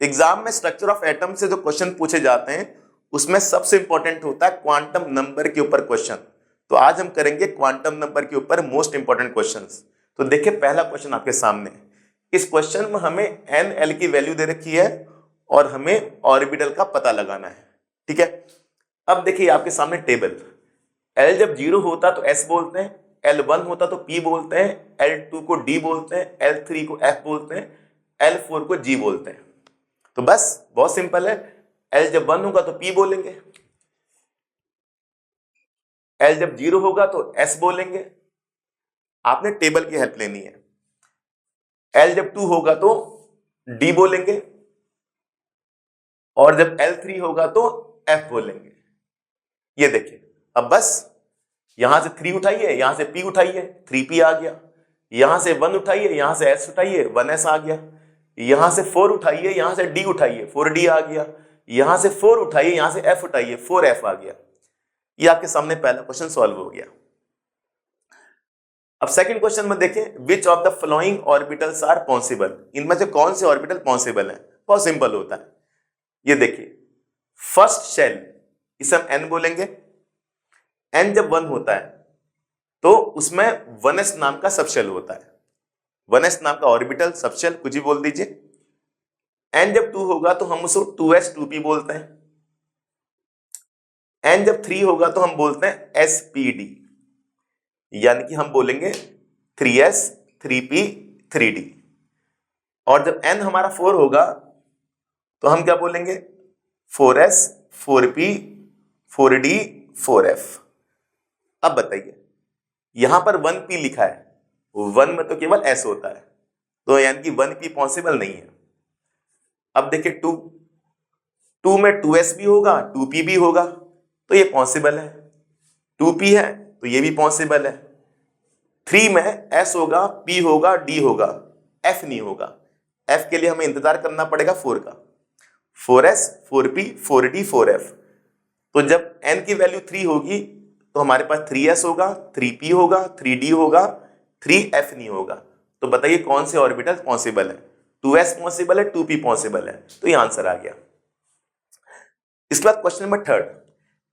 Exam में structure of atom से जो क्वेश्चन पूछे जाते हैं उसमें सबसे इंपॉर्टेंट होता है क्वांटम नंबर के ऊपर क्वेश्चन। तो आज हम करेंगे क्वांटम नंबर के ऊपर मोस्ट इंपॉर्टेंट क्वेश्चंस। तो देखिए पहला क्वेश्चन आपके सामने, इस क्वेश्चन में हमें एन एल की वैल्यू दे रखी है और हमें ऑर्बिटल का पता लगाना है। ठीक है, अब देखिए आपके सामने टेबल, एल जब 0 होता तो एस बोलते हैं, L1 होता तो P बोलते हैं, L2 को D बोलते हैं, L3 को F बोलते हैं, L4 को G बोलते हैं। तो बस बहुत सिंपल है, L जब 1 होगा तो P बोलेंगे, L जब 0 होगा तो S बोलेंगे। आपने टेबल की हेल्प लेनी है। L जब 2 होगा तो D बोलेंगे और जब L3 होगा तो F बोलेंगे। ये देखिए, अब बस यहां से 3 उठाइए, यहां से P उठाइए, 3P आ गया। यहां से 1 उठाइए, यहां से S उठाइए, 1S आ गया। यहां से 4 उठाइए, यहां से D उठाइए, 4D आ गया। यहां से 4 उठाइए, यहां से F उठाइए, 4F आ गया। ये आपके सामने पहला क्वेश्चन सॉल्व हो गया। अब सेकंड क्वेश्चन में देखें, which of the following orbitals are possible, इनमें से कौन से ऑर्बिटल पॉसिबल है। बहुत सिंपल होता है। ये देखिए, फर्स्ट शेल, इसे हम N बोलेंगे। N जब 1 होता है तो उसमें 1s नाम का सबशेल होता है, 1s नाम का ऑर्बिटल सबशेल, कुछ भी बोल दीजिए। N जब 2 होगा तो हम उसको 2s 2p बोलते हैं। N जब 3 होगा तो हम बोलते हैं spd, यानी कि हम बोलेंगे 3s 3p 3d। और जब N हमारा 4 होगा तो हम क्या बोलेंगे, 4s 4p 4d 4f। अब बताइए, यहां पर 1p लिखा है, 1 में तो केवल s होता है, तो यानी कि 1p पॉसिबल नहीं है। अब देखिए 2 में 2s भी होगा, 2p भी होगा, तो ये पॉसिबल है। 2p है तो ये भी पॉसिबल है। 3 में s होगा, p होगा, d होगा, f नहीं होगा। f के लिए हमें इंतजार करना पड़ेगा 4 का, 4s 4p 4d 4f। तो जब n की वैल्यू 3 होगी तो हमारे पास 3s होगा, 3p होगा, 3d होगा, 3f नहीं होगा। तो बताइए कौन से ऑर्बिटल पॉसिबल है। 2s पॉसिबल है, 2p पॉसिबल है, तो ये आंसर आ गया। इसके बाद question number third,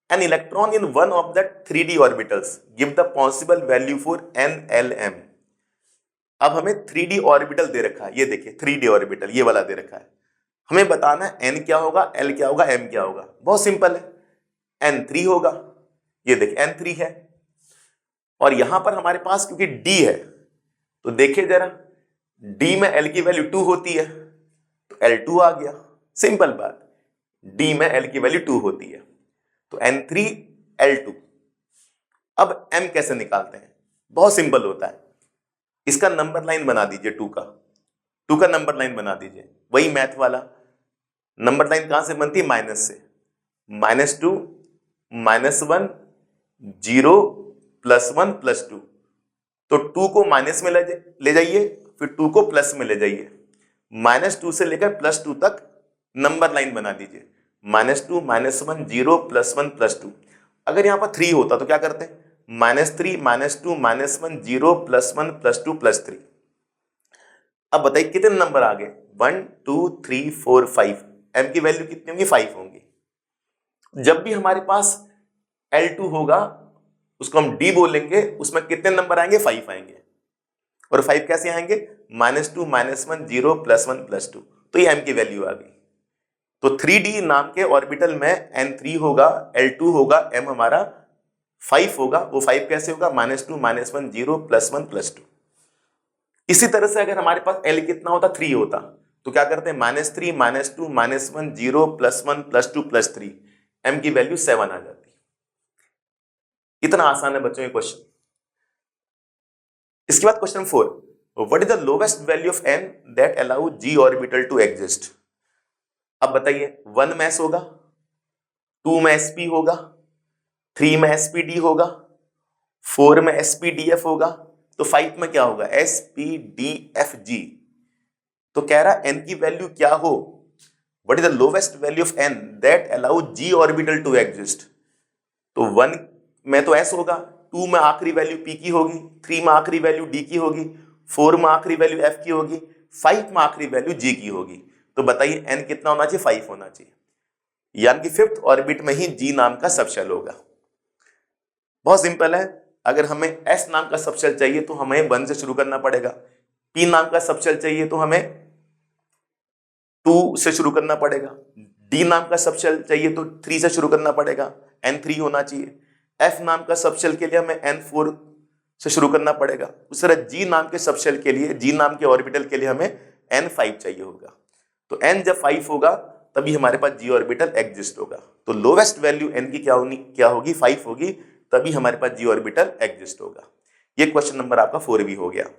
an electron in one of the 3d orbitals give the possible value for NLM। अब हमें 3d ऑर्बिटल दे रखा है, ये देखिए 3d ऑर्बिटल ये वाला दे रखा है। हमें बताना है n क्या होगा, l क्या होगा, m क्या होगा। बहुत सिंपल है, n3 होगा, ये देखिए n3 है। और यहां पर हमारे पास क्योंकि d है तो देखिए जरा, d में l की वैल्यू 2 होती है तो L2 आ गया। सिंपल बात, d में l की वैल्यू 2 होती है तो n3 L2। अब m कैसे निकालते हैं, बहुत सिंपल होता है। इसका नंबर लाइन बना दीजिए, 2 का नंबर लाइन बना दीजिए, वही मैथ वाला। नंबर लाइन कहां से बनती है, माइनस से। -2 -1 0 +1 +2। तो 2 को माइनस में ले जाइए, फिर 2 को प्लस में ले जाइए। -2 से लेकर +2 तक नंबर लाइन बना दीजिए, -2 -1 0 +1 +2। अगर यहां पर 3 होता तो क्या करते हैं, -3 -2 -1 0 +1 +2 +3। अब बताइए कितने नंबर आ गए, 1 2 3 4 5। m की वैल्यू कितनी होंगी, 5 होंगी। जब भी हमारे पास L2 होगा उसको हम D बोलेंगे, उसमें कितने नंबर आएंगे, 5 आएंगे। और 5 कैसे आएंगे, -2 -1 0 +1 +2। तो ये m की वैल्यू आ गई। तो 3D नाम के ऑर्बिटल में N3 होगा, L2 होगा, m हमारा 5 होगा। वो 5 कैसे होगा, -2 -1 0 +1 +2। इसी तरह से अगर हमारे पास L कितना होता, 3 होता, तो क्या करते हैं, -3 -2 -1 0 +1 +2 +3, m की वैल्यू 7 आ जाती। इतना आसान है बच्चों ये क्वेश्चन। इसके बाद question 4, what is the lowest value of n that allow g orbital to exist. अब बताइए, 1 में s होगा, 2 में sp होगा, 3 में spd होगा, 4 में spdf होगा, तो 5 में क्या होगा, spdfg। तो कह रहा n की वैल्यू क्या हो, what is the lowest value of n that allow g orbital to exist. तो 1 में तो s होगा, 2 में आखिरी वैल्यू p की होगी, 3 में आखिरी वैल्यू d की होगी, 4 में आखिरी वैल्यू f की होगी, 5 में आखिरी वैल्यू g की होगी। तो बताइए n कितना होना चाहिए, 5 होना चाहिए, यानी कि 5th ऑर्बिट में ही g नाम का सबशेल होगा। बहुत सिंपल है, अगर हमें s नाम का सबशेल चाहिए तो हमें 1 से शुरू करना पड़ेगा, p नाम का सबशेल चाहिए तो हमें 2 से शुरू करना पड़ेगा, d नाम का सबशेल चाहिए तो 3 से शुरू करना पड़ेगा, n3 होना चाहिए, f नाम का सबशेल के लिए हमें n4 से शुरू करना पड़ेगा। उस तरह g नाम के सबशेल के लिए, g नाम के ऑर्बिटल के लिए हमें n5 चाहिए होगा। तो n जब 5 होगा तभी हमारे पास g ऑर्बिटल एग्जिस्ट होगा। तो लोवेस्ट वैल्यू n की क्या होगी, 5 होगी, तभी हमारे पास g ऑर्बिटल एग्जिस्ट होगा। ये क्वेश्चन नंबर आपका 4B हो गया।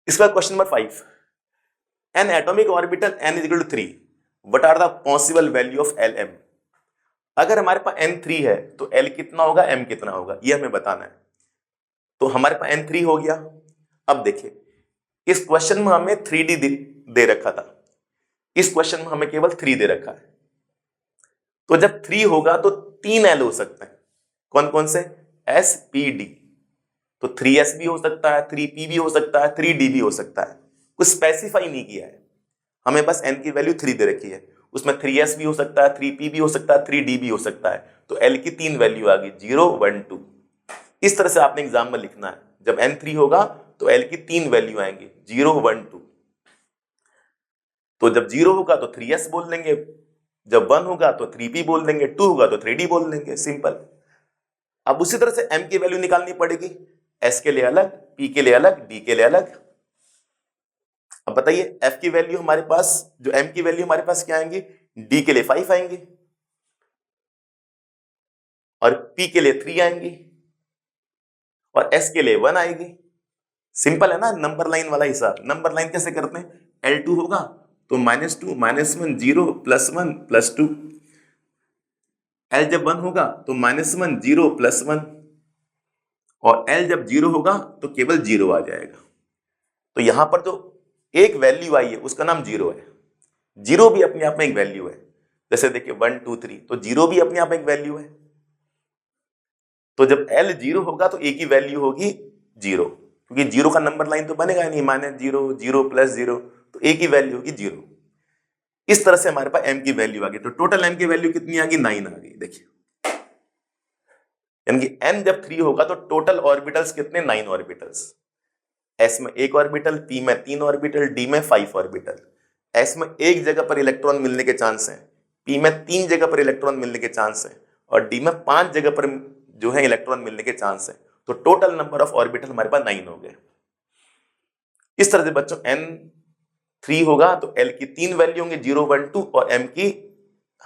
इसका question number 5, an atomic orbital n is equal to 3, what are the possible value of Lm। अगर हमारे पास n3 है तो L कितना होगा, m कितना होगा, ये हमें बताना है। तो हमारे पास n3 हो गया। अब देखिए इस क्वेश्चन में हमें 3D दे रखा था, इस क्वेश्चन में हमें केवल 3 दे रखा है। तो जब 3 होगा तो 3 L हो सकते हैं, कौन कौन से, S P D। तो 3S भी हो सकता है, 3P भी हो सकता है, 3D भी हो सकता है, कुछ स्पेसिफाई नहीं किया है, हमें बस n की वैल्यू 3 दे रखी है। उसमें 3S भी हो सकता है, 3P भी हो सकता है, 3D भी हो सकता है। तो L की 3 वैल्यू आ गई, 0 1 2। इस तरह से आपने एग्जाम में लिखना है, जब n3 होगा तो L की 3 वैल्यू आएंगी, 0 1 2। तो जब 0 होगा तो 3S बोल देंगे, जब 1 होगा तो 3P बोल देंगे, 2 होगा तो 3D बोल देंगे, सिंपल। अब उसी तरह से m की वैल्यू निकालनी पड़ेगी, S के लिए अलग, P के लिए अलग, D के लिए अलग। अब बताइए f की वैल्यू हमारे पास, जो m की वैल्यू हमारे पास क्या आएंगी, d के लिए 5 आएंगी और p के लिए 3 आएंगी और s के लिए 1 आएगी। सिंपल है ना, नंबर लाइन वाला हिसाब। नंबर लाइन कैसे करते हैं, L2 होगा तो -2 -1 0 +1 +2, L जब 1 होगा तो -1 0 +1 और L जब 0 होगा तो केवल 0 आ जाएगा। तो यहां पर जो एक वैल्यू आई है उसका नाम 0 है। 0 भी अपने आप में एक वैल्यू है, जैसे देखिए 1 2 3, तो 0 भी अपने आप में एक वैल्यू है। तो जब L 0 होगा तो A की वैल्यू होगी 0, क्योंकि 0 का नंबर लाइन तो बनेगा नहीं, -0 0 +0, तो A की वैल्यू होगी 0। इस तरह से हमारे पास M की वैल्यू आ गई। तो टोटल M की वैल्यू कितनी आ गई, 9 आ गई। देखिए यानी कि N जब 3 होगा तो टोटल ऑर्बिटल्स कितने, 9 ऑर्बिटल्स। S में 1 ऑर्बिटल, P में 3 ऑर्बिटल, D में 5 ऑर्बिटल। S में 1 जगह पर इलेक्ट्रॉन मिलने के चांस हैं, P में 3 जगह पर इलेक्ट्रॉन मिलने के चांस हैं और D में 5 जगह पर जो है इलेक्ट्रॉन मिलने के चांस हैं। तो टोटल नंबर ऑफ ऑर्बिटल हमारे पास 9 हो गए। इस तरह से बच्चों N3 होगा तो L की 3 वैल्यू होंगे, 0 1 2, और M की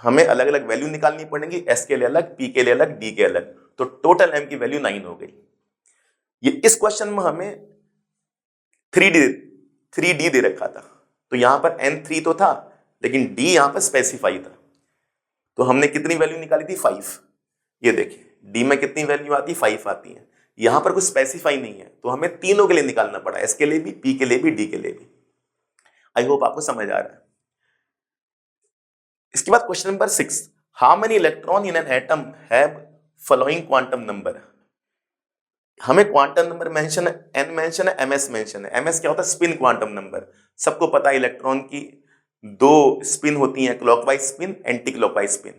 हमें अलग अलग वैल्यू निकालनी पड़ेगी, S के लिए अलग, P के लिए अलग, D के अलग। तो टोटल M की वैल्यू 9 हो गई। ये इस क्वेश्चन में हमें 3D दे रखा था, तो यहां पर N3 तो था लेकिन D यहां पर स्पेसिफाई था। तो हमने कितनी वैल्यू निकाली थी, 5। ये देखिए D में कितनी वैल्यू आती है, 5 आती है। यहां पर कुछ स्पेसिफाई नहीं है तो हमें तीनों के लिए निकालना पड़ा, S के लिए भी, P के लिए भी, D के लिए भी। आई होप आपको समझ आ रहा है। इसके बाद question number 6, how many electron in an atom have following quantum number. हमें क्वांटम नंबर मेंशन है, n मेंशन है, ms मेंशन है। ms क्या होता है, स्पिन क्वांटम नंबर। सबको पता है इलेक्ट्रॉन की 2 स्पिन होती हैं, clockwise spin, anti clockwise spin.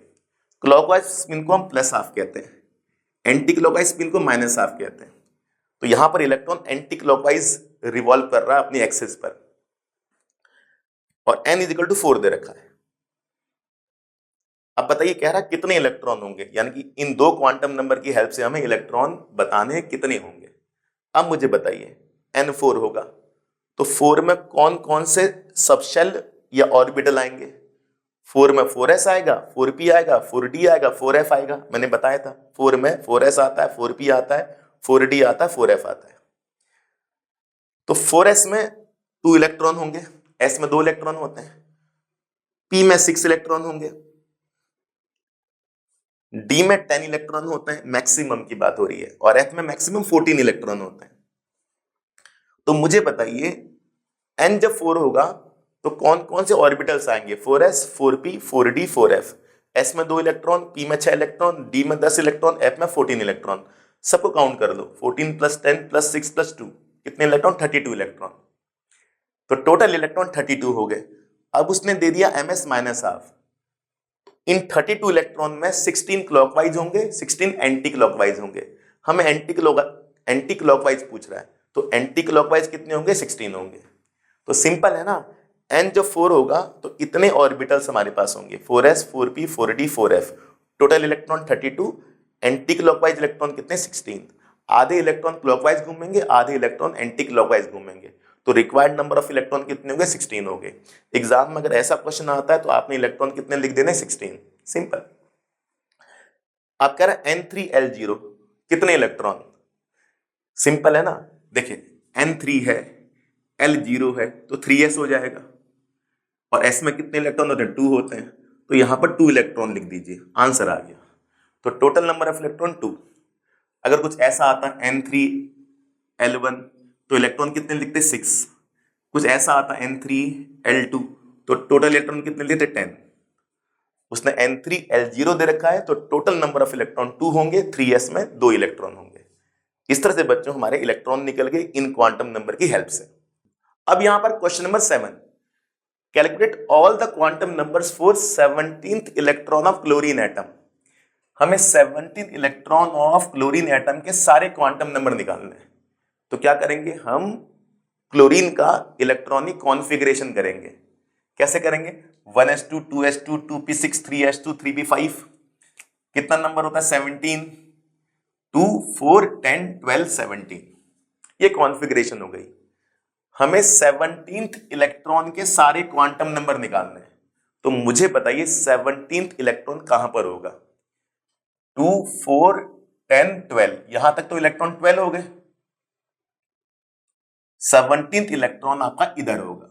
Clockwise spin को हम प्लस हाफ कहते हैं, एंटी क्लॉकवाइज स्पिन को माइनस हाफ कहते हैं। तो यहां पर इलेक्ट्रॉन एंटी क्लॉकवाइज रिवॉल्व कर रहा है अपनी एक्सिस पर और n इज इक्वल टू 4 दे रखा है। अब बताइए कह रहा है कितने इलेक्ट्रॉन होंगे, यानी कि इन 2 क्वांटम नंबर की हेल्प से हमें इलेक्ट्रॉन बताने हैं कितने होंगे। अब मुझे बताइए n4 होगा तो 4 में कौन कौन से सबशेल या ऑर्बिटल आएंगे। 4 में 4s आएगा, 4p आएगा, 4d आएगा, 4f आएगा। मैंने बताया था 4 में 4s आता है, 4p आता है, 4d आता है, 4f आता है। तो 4s में 2 इलेक्ट्रॉन होंगे, s में 2 इलेक्ट्रॉन होते हैं, p में 6 इलेक्ट्रॉन होंगे, d में 10 इलेक्ट्रॉन होते हैं, मैक्सिमम की बात हो रही है, और f में मैक्सिमम 14 इलेक्ट्रॉन होते हैं। तो मुझे बताइए n जब 4 होगा तो कौन कौन से ऑर्बिटल्स आएंगे, 4s 4p 4d 4f। s में 2 इलेक्ट्रॉन, p में 6 इलेक्ट्रॉन, d में 10 इलेक्ट्रॉन, f में 14 इलेक्ट्रॉन। सबको काउंट कर लो, 14 + 10 + 6 + 2 कितने इलेक्ट्रॉन, 32 इलेक्ट्रॉन। तो टोटल इलेक्ट्रॉन 32 हो गए। अब उसने दे दिया ms माइनस हाफ। इन 32 इलेक्ट्रॉन में 16 क्लॉकवाइज होंगे, 16 एंटी क्लॉकवाइज होंगे। हमें एंटी क्लॉकवाइज पूछ रहा है, तो एंटी क्लॉकवाइज कितने होंगे? 16 होंगे। तो सिंपल है ना, n जब 4 होगा तो इतने ऑर्बिटल्स हमारे पास होंगे, 4s 4p 4d 4f। Total electron 32, anti clockwise electron कितने? 16। आधे इलेक्ट्रॉन क्लॉकवाइज घूमेंगे, आधे इलेक्ट्रॉन एंटी क्लॉकवाइज घूमेंगे, तो रिक्वायर्ड नंबर ऑफ इलेक्ट्रॉन कितने होंगे? 16 हो गए। एग्जाम में अगर ऐसा क्वेश्चन आता है तो आपने इलेक्ट्रॉन कितने लिख देने? 16। सिंपल। आप कह रहे हैं N3L0 कितने इलेक्ट्रॉन? सिंपल है ना, देखिए N3 है, L0 है, तो 3s हो जाएगा। और s में कितने इलेक्ट्रॉन होते हैं? 2 होते हैं, तो यहां पर 2 इलेक्ट्रॉन लिख दीजिए, आंसर आ गया। तो टोटल नंबर ऑफ इलेक्ट्रॉन 2। अगर कुछ ऐसा आता N3L1 तो इलेक्ट्रॉन कितने लिखते? 6। कुछ ऐसा आता N3L2 तो टोटल इलेक्ट्रॉन कितने लिखते? 10। उसने N3L0 दे रखा है तो टोटल नंबर ऑफ इलेक्ट्रॉन 2 होंगे, 3s में 2 इलेक्ट्रॉन होंगे। इस तरह से बच्चों हमारे इलेक्ट्रॉन निकल गए इन क्वांटम नंबर की हेल्प से। अब यहां पर question number 7, calculate all the quantum numbers for 17th electron of chlorine atom. हमें 17 इलेक्ट्रॉन ऑफ क्लोरीन एटम के सारे क्वांटम नंबर निकालने हैं। तो क्या करेंगे? हम क्लोरीन का इलेक्ट्रॉनिक कॉन्फ़िगरेशन करेंगे। कैसे करेंगे? 1s2 2s2 2p6 3s2 3p5। कितना नंबर होता है? 17। 2 4 10 12 17। ये कॉन्फ़िगरेशन हो गई। हमें 17th इलेक्ट्रॉन के सारे क्वांटम नंबर निकालने हैं। तो मुझे बताइए 17th इलेक्ट्रॉन कहां पर होगा? 2 4 10 12, यहां तक तो इलेक्ट्रॉन 12 हो गए। 17th इलेक्ट्रॉन आपका इधर होगा,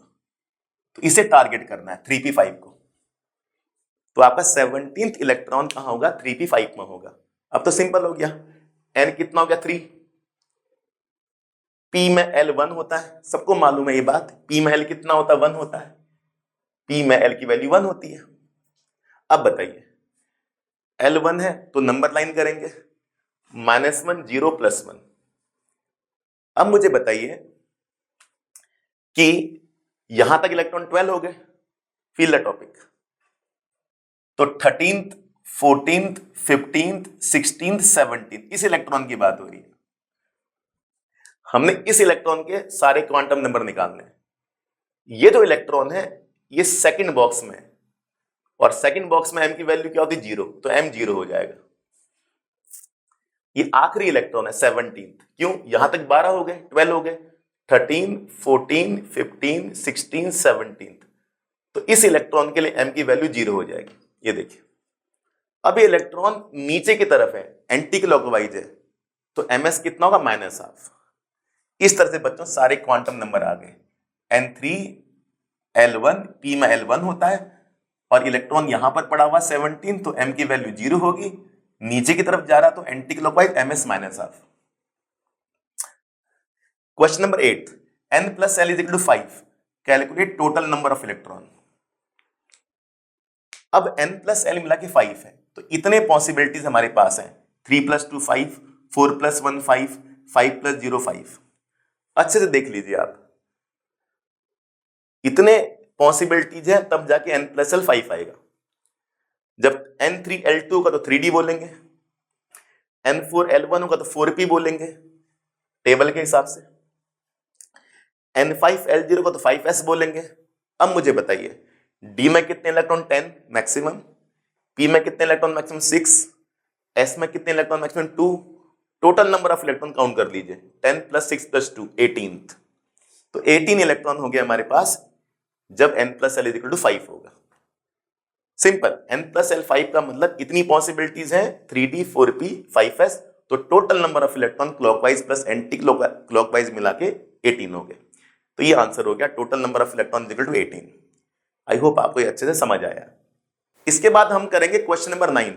तो इसे टारगेट करना है 3p5 को। तो आपका 17th इलेक्ट्रॉन कहां होगा? 3p5 में होगा। अब तो सिंपल हो गया, n कितना हो गया? 3। p में l 1 होता है, सबको मालूम है ये बात। p में l कितना होता है? 1 होता है। p में l की वैल्यू 1 होती है। अब बताइए L1 है तो नंबर लाइन करेंगे, -1 0 +1। अब मुझे बताइए कि यहां तक इलेक्ट्रॉन 12 हो गए, फील द टॉपिक। तो 13th 14th 15th 16th 17th इस इलेक्ट्रॉन की बात हो रही है। हमने इस इलेक्ट्रॉन के सारे क्वांटम नंबर निकालने हैं। ये जो इलेक्ट्रॉन है ये सेकंड बॉक्स में है, और सेकंड बॉक्स में m की वैल्यू क्या होती है? 0, तो m 0 हो जाएगा। ये आखिरी इलेक्ट्रॉन है 17th। क्यों? यहां तक 12 हो गए, 12 हो गए, 13 14 15 16 17th। तो इस इलेक्ट्रॉन के लिए m की वैल्यू 0 हो जाएगी। ये देखिए, अब ये इलेक्ट्रॉन नीचे की तरफ है, एंटी क्लॉकवाइज है, तो ms कितना होगा? -12। इस तरह से बच्चों सारे क्वांटम नंबर आ गए। N3L1 p में L1 होता है, और इलेक्ट्रॉन यहां पर पड़ा हुआ 17, तो m की वैल्यू 0 होगी। नीचे की तरफ जा रहा तो anti clockwise ms -12। Question number 8, n + l = 5, calculate total number of electron. अब n + l मिला के 5 है, तो इतने पॉसिबिलिटीज हमारे पास हैं। 3 + 2 5, 4 + 1 5, 5 + 0 5। अच्छे से देख लीजिए आप, इतने पॉसिबिलिटीज है तब जाके n + l 5 आएगा। जब N3L2 होगा तो 3d बोलेंगे, N4L1 होगा तो 4p बोलेंगे टेबल के हिसाब से, N5L0 होगा तो 5s बोलेंगे। अब मुझे बताइए d में कितने इलेक्ट्रॉन? 10 मैक्सिमम, p में कितने इलेक्ट्रॉन? मैक्सिमम 6, s में कितने electron? Maximum 2। Total number of electron count कर लीजिए, 10 + 6 + 2 18th। तो 18 इलेक्ट्रॉन हो गया हमारे पास जब n + l = 5 होगा। सिंपल, n + l 5 का मतलब इतनी पॉसिबिलिटीज हैं 3d 4p 5s, तो total number of electron clockwise plus anti clockwise मिला के 18 हो गए। तो ये आंसर हो गया total number of electron = 18। I hope आपको ये अच्छे से समझ आया। इसके बाद हम करेंगे क्वेश्चन नंबर 9।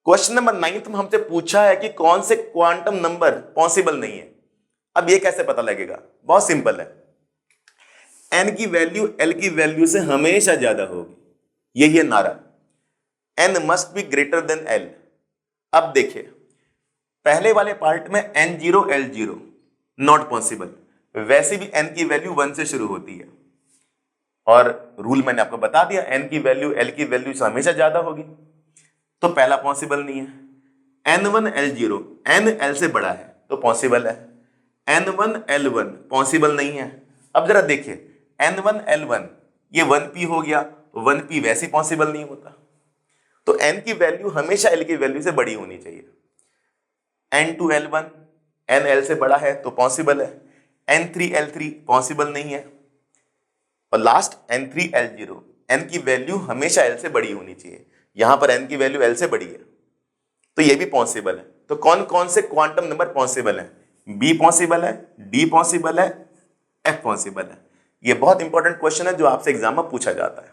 क्वेश्चन नंबर 9 में हमसे पूछा है कि कौन से क्वांटम नंबर पॉसिबल नहीं है। अब ये कैसे पता लगेगा? बहुत सिंपल है, n की वैल्यू l की वैल्यू से हमेशा ज्यादा होगी, यही है नारा, n must be greater than l। अब देखिए पहले वाले पार्ट में n0 l0 नॉट पॉसिबल, वैसे भी n की वैल्यू 1 से शुरू होती है, और रूल मैंने आपको बता दिया, n की वैल्यू l की वैल्यू से हमेशा ज्यादा होगी, तो पहला पॉसिबल नहीं है। n1 l0, n l से बड़ा है तो पॉसिबल है। n1 l1 पॉसिबल नहीं है। अब जरा देखिए, n1 l1 ये 1p हो गया, 1p वैसे ही पॉसिबल नहीं होता, तो n की वैल्यू हमेशा l की वैल्यू से बड़ी होनी चाहिए। n2 l1, n l से बड़ा है तो पॉसिबल है। n3 l3 पॉसिबल नहीं है। और लास्ट n3 l0, n की वैल्यू हमेशा l से बड़ी होनी चाहिए, यहां पर n की वैल्यू l से बड़ी है, तो ये भी पॉसिबल है। तो कौन कौन से क्वांटम नंबर पॉसिबल है? b पॉसिबल है, d पॉसिबल है, f पॉसिबल है। ये बहुत इंपॉर्टेंट क्वेश्चन है जो आपसे एग्जाम में पूछा जाता है।